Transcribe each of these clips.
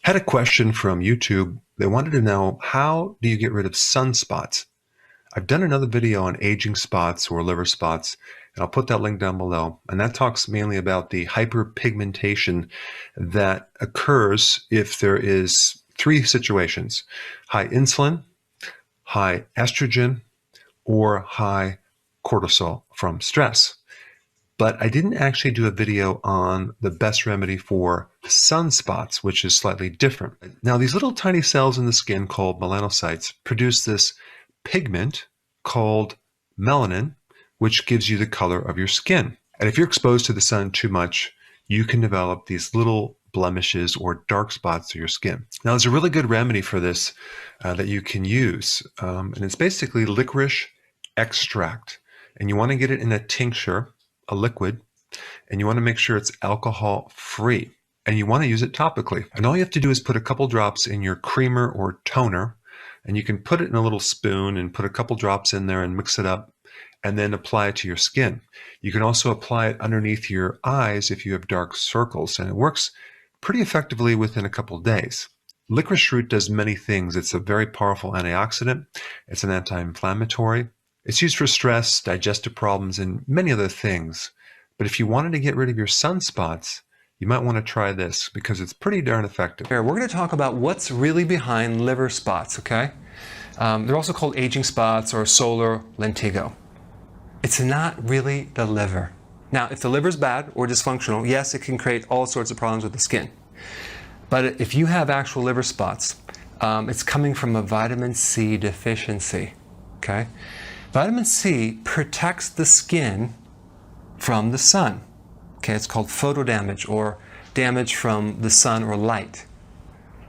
Had a question from YouTube. They wanted to know, how do you get rid of sunspots? I've done another video on aging spots or liver spots, and I'll put that link down below. And that talks mainly about the hyperpigmentation that occurs if there is three situations: high insulin, high estrogen, or high cortisol from stress. But I didn't actually do a video on the best remedy for sunspots, which is slightly different. Now, these little tiny cells in the skin called melanocytes produce this pigment called melanin, which gives you the color of your skin. And if you're exposed to the sun too much, you can develop these little blemishes or dark spots to your skin. Now, there's a really good remedy for this that you can use, and it's basically licorice extract. And you want to get it in a tincture, a liquid, and you want to make sure it's alcohol free, and you want to use it topically. And all you have to do is put a couple drops in your creamer or toner, and you can put it in a little spoon and put a couple drops in there and mix it up, and then apply it to your skin. You can also apply it underneath your eyes if you have dark circles, and it works pretty effectively within a couple days. Licorice root does many things. It's a very powerful antioxidant. It's an anti-inflammatory. It's used for stress, digestive problems, and many other things. But if you wanted to get rid of your sunspots, you might want to try this because it's pretty darn effective. Here, we're going to talk about what's really behind liver spots, okay? They're also called aging spots or solar lentigo. It's not really the liver. Now, if the liver's bad or dysfunctional, yes, it can create all sorts of problems with the skin. But if you have actual liver spots, it's coming from a vitamin C deficiency, okay? Vitamin C protects the skin from the sun. Okay, it's called photodamage, or damage from the sun or light.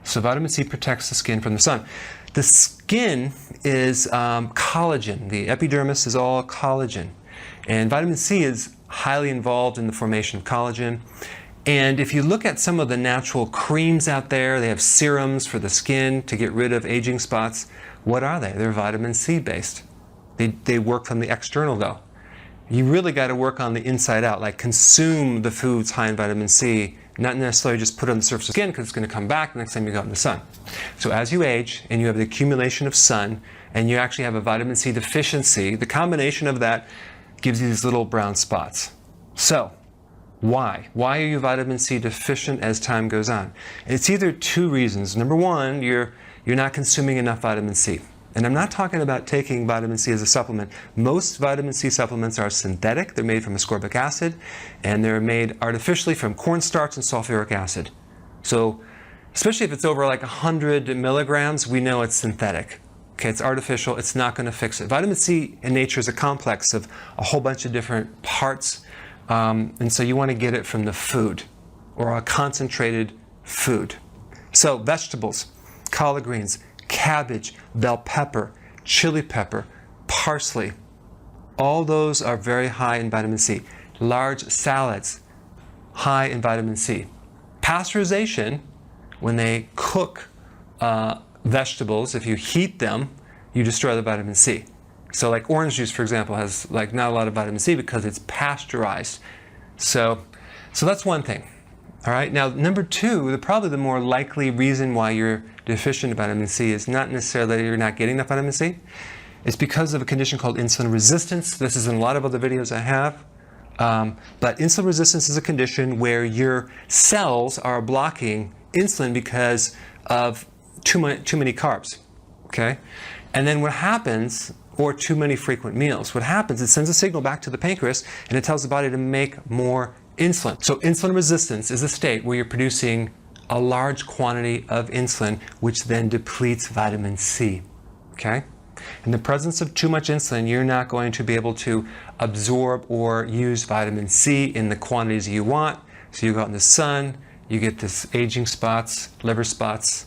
So vitamin C protects the skin from the sun. The skin is collagen. The epidermis is all collagen. And vitamin C is highly involved in the formation of collagen. And if you look at some of the natural creams out there, they have serums for the skin to get rid of aging spots. What are they? They're vitamin C based. They work from the external though. You really got to work on the inside out, like consume the foods high in vitamin C, not necessarily just put it on the surface of the skin because it's going to come back the next time you go out in the sun. So as you age and you have the accumulation of sun and you actually have a vitamin C deficiency, the combination of that gives you these little brown spots. So why? Why are you vitamin C deficient as time goes on? It's either two reasons. Number one, you're not consuming enough vitamin C. And I'm not talking about taking vitamin C as a supplement. Most vitamin C supplements are synthetic. They're made from ascorbic acid, and they're made artificially from cornstarch and sulfuric acid. So, especially if it's over like 100 milligrams, we know it's synthetic. Okay, it's artificial. It's not going to fix it. Vitamin C in nature is a complex of a whole bunch of different parts, and so you want to get it from the food, or a concentrated food. So, vegetables, collard greens, cabbage, bell pepper, chili pepper, parsley, all those are very high in vitamin C. Large salads, high in vitamin C. Pasteurization, when they cook vegetables, if you heat them, you destroy the vitamin C. So like orange juice, for example, has like not a lot of vitamin C because it's pasteurized. So that's one thing. All right, now number two, probably the more likely reason why you're deficient in vitamin C is not necessarily that you're not getting enough vitamin C. It's because of a condition called insulin resistance. This is in a lot of other videos I have. But insulin resistance is a condition where your cells are blocking insulin because of too many carbs, okay? And then what happens, or too many frequent meals, what happens, it sends a signal back to the pancreas and it tells the body to make more insulin. So insulin resistance is a state where you're producing a large quantity of insulin, which then depletes vitamin C, okay? In the presence of too much insulin, you're not going to be able to absorb or use vitamin C in the quantities you want. So you go out in the sun, you get this aging spots, liver spots,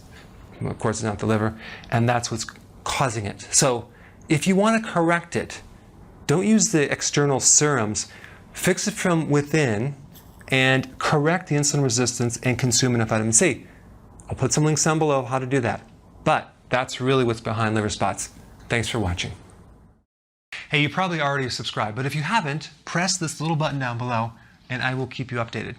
of course it's not the liver, and that's what's causing it. So if you want to correct it, don't use the external serums, fix it from within, and correct the insulin resistance and consume enough vitamin C. I'll put some links down below how to do that. But that's really what's behind liver spots. Thanks for watching. Hey, you probably already subscribed, but if you haven't, press this little button down below and I will keep you updated.